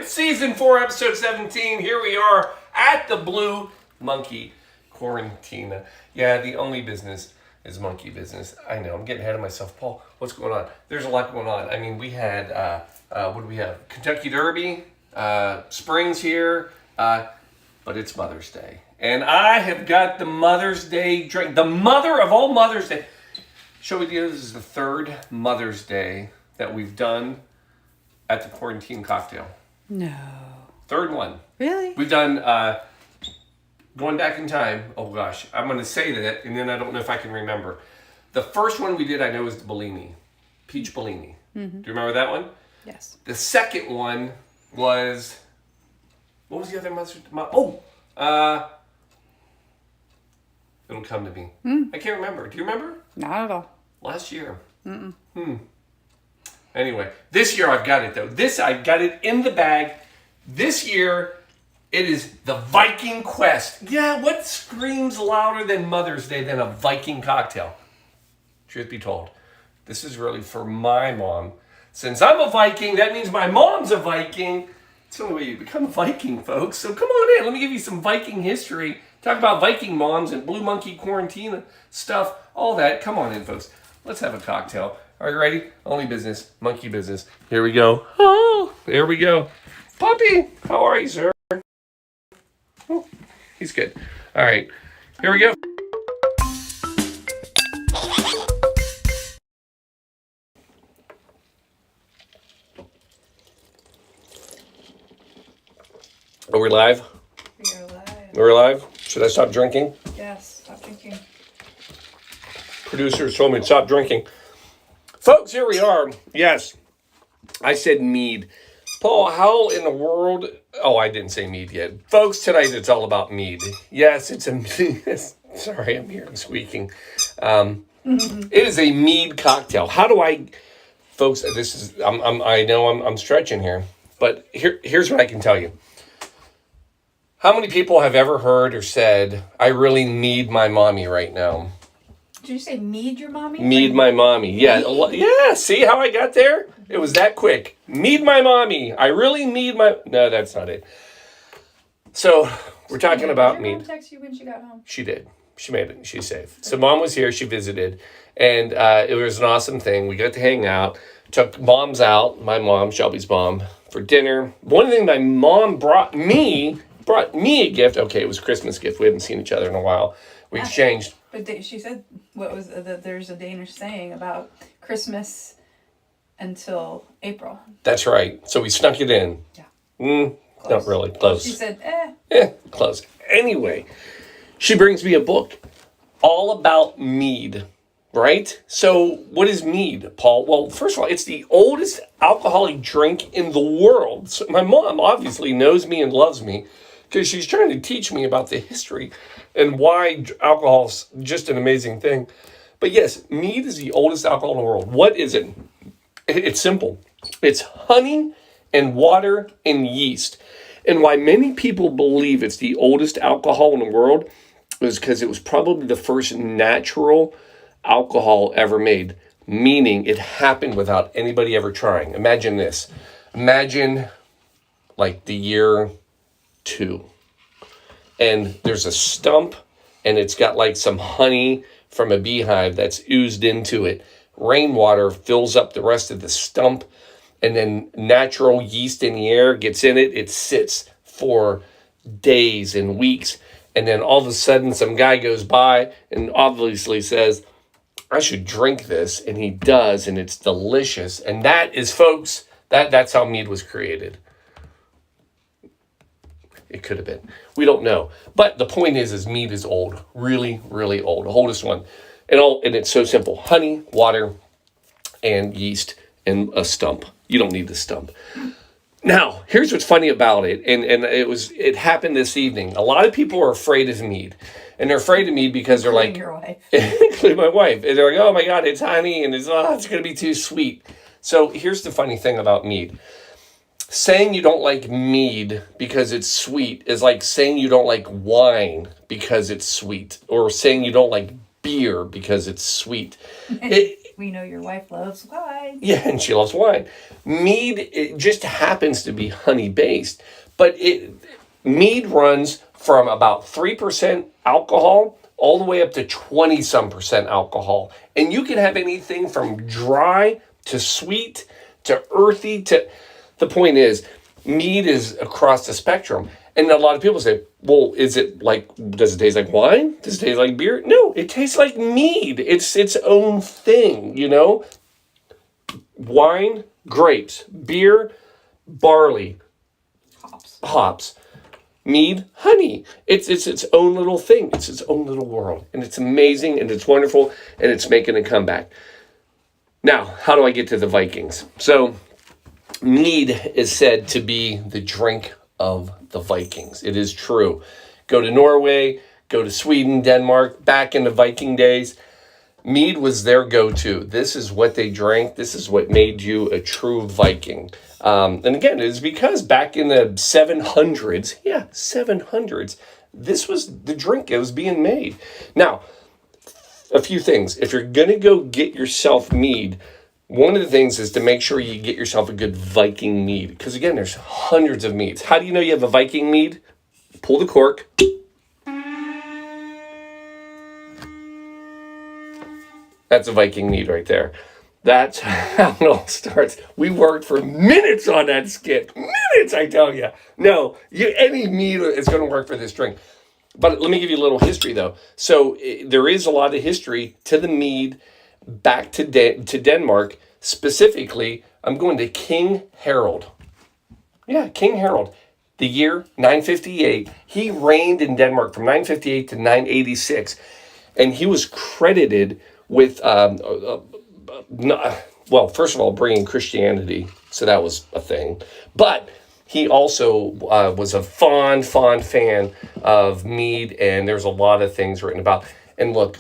Season 4, Episode 17. Here we are at the Blue Monkey Quarantina. Yeah, the only business is monkey business. I know, I'm getting ahead of myself. Paul, what's going on? There's a lot going on. I mean, we had, what do we have? Kentucky Derby, Springs here, but it's Mother's Day. And I have got the Mother's Day drink, the mother of all Mother's Day. Shall we do this is the third Mother's Day that we've done at the quarantine cocktail. No. Third one. Really? We've done, going back in time, oh gosh, I'm going to say that, and then I don't know if I can remember. The first one we did, I know, was the Bellini. Peach Bellini. Mm-hmm. Do you remember that one? Yes. The second one was, what was the other mother's? It'll come to me. I can't remember. Do you remember? Not at all. Last year. Anyway, this year I've got it though. I've got it in the bag. This year, it is the Viking Quest. Yeah, what screams louder than Mother's Day than a Viking cocktail? Truth be told, this is really for my mom. Since I'm a Viking, that means my mom's a Viking. It's the only way you become a Viking, folks. So come on in. Let me give you some Viking history. Talk about Viking moms and Blue Monkey Quarantine stuff. All that. Come on in, folks. Let's have a cocktail. Are you ready? Only business. Monkey business. Here we go. Oh, there we go. Puppy, how are you, sir? Oh, he's good. All right. Here we go. Are we live? We are live. We're live? Should I stop drinking? Yes, stop drinking. Producers told me to stop drinking. Folks, here we are. Yes, I said mead. Paul, how in the world... Oh, I didn't say mead yet. Folks, tonight it's all about mead. Yes, it's a... Sorry, I'm here. I'm squeaking. It is a mead cocktail. How do I... Folks, this is... I know I'm stretching here. But here's what I can tell you. How many people have ever heard or said, I really need my mommy right now? Did you say mead your mommy? Mead my mommy. Yeah. Yeah. See how I got there? It was that quick. Mead my mommy. I really need my... No, that's not it. So we're talking about mead. Did your mom text you when she got home? She did. She made it. She's safe. So mom was here. She visited. And it was an awesome thing. We got to hang out. Took moms out. My mom, Shelby's mom, for dinner. One thing my mom brought me a gift. Okay, it was a Christmas gift. We haven't seen each other in a while. We exchanged. But she said, there's a Danish saying about Christmas until April. That's right. So we snuck it in. Yeah. Not really. Close. She said, Close. Anyway, she brings me a book all about mead, right? So what is mead, Paul? Well, first of all, it's the oldest alcoholic drink in the world. So my mom obviously knows me and loves me because she's trying to teach me about the history and why alcohol's just an amazing thing. But yes, mead is the oldest alcohol in the world. What is it? It's simple. It's honey and water and yeast. And why many people believe it's the oldest alcohol in the world is because it was probably the first natural alcohol ever made, meaning it happened without anybody ever trying. Imagine this. Imagine like the year 2. And there's a stump, and it's got like some honey from a beehive that's oozed into it. Rainwater fills up the rest of the stump, and then natural yeast in the air gets in it. It sits for days and weeks, and then all of a sudden some guy goes by and obviously says, I should drink this, and he does, and it's delicious. And that is, folks, that's how mead was created. It could have been. We don't know. But the point is mead is old. Really, really old. The oldest one. And it's so simple. Honey, water, and yeast, and a stump. You don't need the stump. Now, here's what's funny about it. And it happened this evening. A lot of people are afraid of mead. And they're afraid of mead because they're like... Your wife. Including my wife. And they're like, oh my God, it's honey, and it's going to be too sweet. So here's the funny thing about mead. Saying you don't like mead because it's sweet is like saying you don't like wine because it's sweet, or saying you don't like beer because it's sweet. We we know your wife loves wine. Yeah, and she loves wine. Mead, it just happens to be honey-based. But mead runs from about 3% alcohol all the way up to 20-some% alcohol. And you can have anything from dry to sweet to earthy to... The point is, mead is across the spectrum. And a lot of people say, well, is it like, does it taste like wine? Does it taste like beer? No, it tastes like mead. It's its own thing, you know? Wine, grapes. Beer, barley. Hops. Mead, honey. It's its own little thing. It's its own little world. And it's amazing and it's wonderful and it's making a comeback. Now, how do I get to the Vikings? So, mead is said to be the drink of the Vikings. It is true. Go to Norway, go to Sweden, Denmark, back in the Viking days. Mead was their go-to. This is what they drank. This is what made you a true Viking. And again, it is because back in the 700s, this was the drink that was being made. Now, a few things. If you're going to go get yourself mead, one of the things is to make sure you get yourself a good Viking mead. Because again, there's hundreds of meads. How do you know you have a Viking mead? Pull the cork. That's a Viking mead right there. That's how it all starts. We worked for minutes on that skit. Minutes, I tell you. No, any mead is going to work for this drink. But let me give you a little history, though. So there is a lot of history to the mead back to Denmark. Specifically, I'm going to King Harold. Yeah, King Harold. The year 958. He reigned in Denmark from 958 to 986. And he was credited with, well, first of all, bringing Christianity. So that was a thing. But he also was a fond fan of mead. And there's a lot of things written about. And look,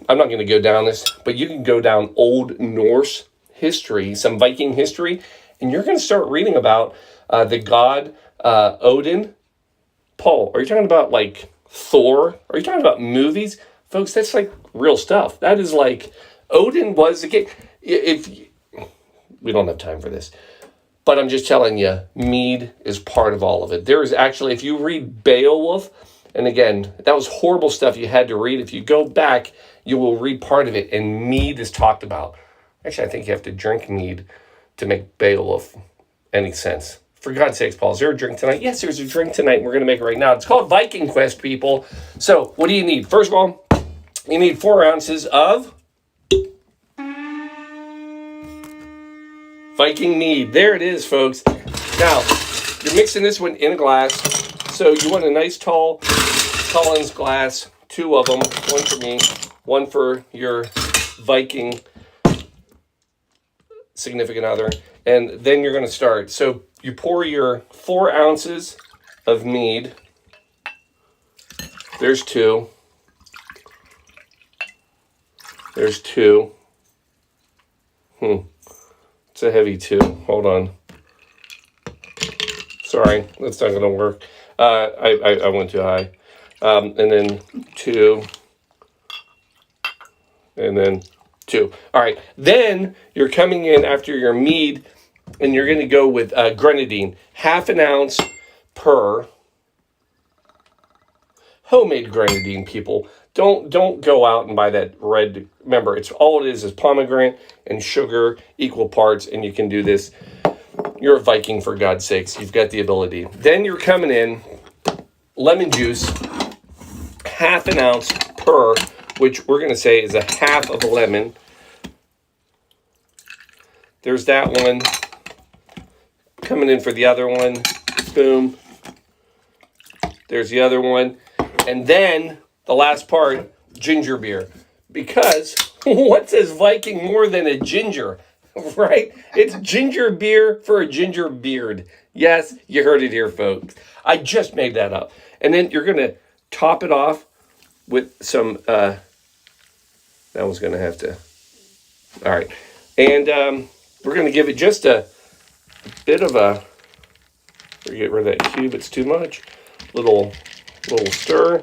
I'm not going to go down this, but you can go down Old Norse history, some Viking history, and you're going to start reading about the god Odin. Paul, are you talking about like Thor? Are you talking about movies? Folks, that's like real stuff. That is like, Odin was the king. We don't have time for this, but I'm just telling you, mead is part of all of it. There is actually, if you read Beowulf, and again, that was horrible stuff you had to read. If you go back, you will read part of it, and mead is talked about. Actually, I think you have to drink mead to make Beowulf any sense. For God's sakes, Paul, is there a drink tonight? Yes, there's a drink tonight, and we're going to make it right now. It's called Viking Quest, people. So, what do you need? First of all, you need 4 ounces of Viking mead. There it is, folks. Now, you're mixing this one in a glass. So you want a nice tall Collins glass, 2 of them, 1 for me, 1 for your Viking significant other. And then you're going to start. So you pour your 4 ounces of mead. There's 2. There's 2. It's a heavy 2. Hold on. Sorry, that's not going to work. I went too high. And then 2. And then 2. All right. Then you're coming in after your mead, and you're going to go with Grenadine. 1/2 ounce per. Homemade Grenadine, people. Don't go out and buy that red. Remember, it's all it is pomegranate and sugar, equal parts, and you can do this. You're a Viking, for God's sakes. You've got the ability. Then you're coming in, lemon juice, 1/2 ounce per, which we're going to say is 1/2 of a lemon. There's that one. Coming in for the other one. Boom. There's the other one. And then the last part, ginger beer. Because what says Viking more than a ginger? Right? It's ginger beer for a ginger beard. Yes, you heard it here, folks. I just made that up. And then you're going to top it off with some, that one's going to have to, all right. And we're going to give it just a bit of a, get rid of that cube, it's too much. Little stir.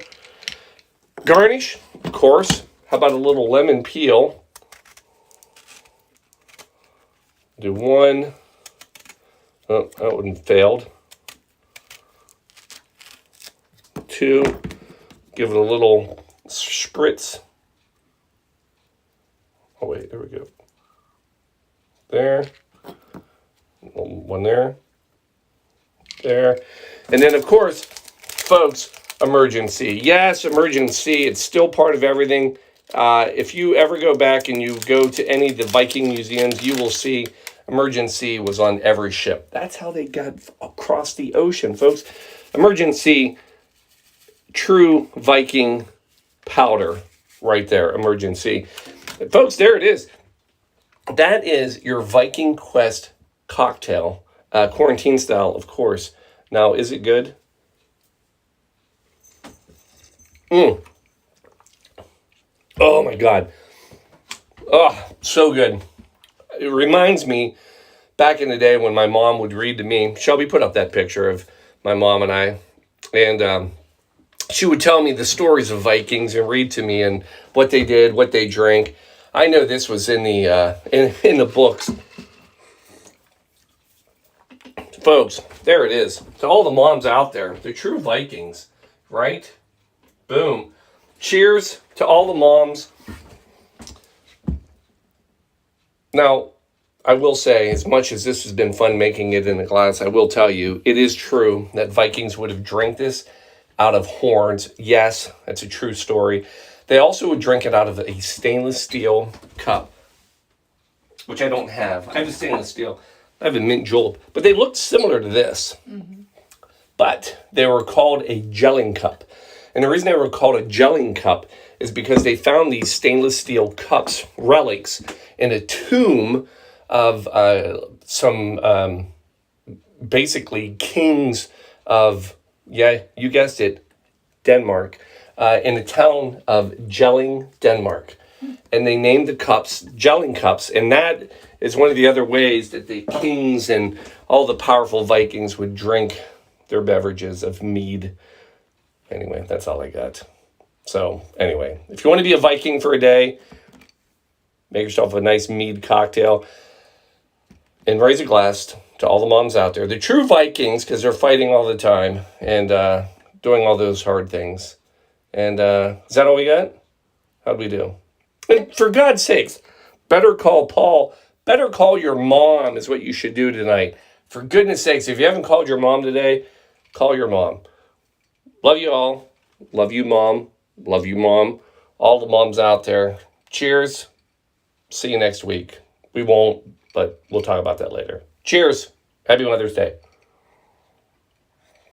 Garnish, of course. How about a little lemon peel? Do one. Oh, that one failed. 2. Give it a little spritz. Oh, wait, there we go. There. One there. There. And then, of course, folks, emergency. Yes, emergency. It's still part of everything. If you ever go back and you go to any of the Viking museums, you will see emergency was on every ship. That's how they got across the ocean, folks. Emergency, true Viking powder right there, emergency. And folks, there it is. That is your Viking Quest cocktail, quarantine style, of course. Now, is it good? Oh my God. Oh, so good. It reminds me back in the day when my mom would read to me. Shelby, put up that picture of my mom and I. And she would tell me the stories of Vikings and read to me and what they did, what they drank. I know this was in the in the books. Folks, there it is. To all the moms out there, the true Vikings, right? Boom. Cheers to all the moms. Now, I will say, as much as this has been fun making it in a glass, I will tell you, it is true that Vikings would have drank this out of horns. Yes, that's a true story. They also would drink it out of a stainless steel cup, which I don't have. I have a stainless steel. I have a mint julep, but they looked similar to this. Mm-hmm. But they were called a gelling cup. And the reason they were called a gelling cup is because they found these stainless steel cups, relics, in a tomb of some basically kings of, yeah, you guessed it, Denmark, in the town of Jelling, Denmark. And they named the cups gelling cups. And that is one of the other ways that the kings and all the powerful Vikings would drink their beverages of mead. Anyway, that's all I got. So anyway, if you want to be a Viking for a day, make yourself a nice mead cocktail and raise a glass to all the moms out there. The true Vikings, because they're fighting all the time and doing all those hard things. And is that all we got? How'd we do? And for God's sakes, better call Paul. Better call your mom is what you should do tonight. For goodness sakes, if you haven't called your mom today, call your mom. Love you all. Love you, Mom. Love you, Mom. All the moms out there. Cheers. See you next week. We won't, but we'll talk about that later. Cheers. Happy Mother's Day.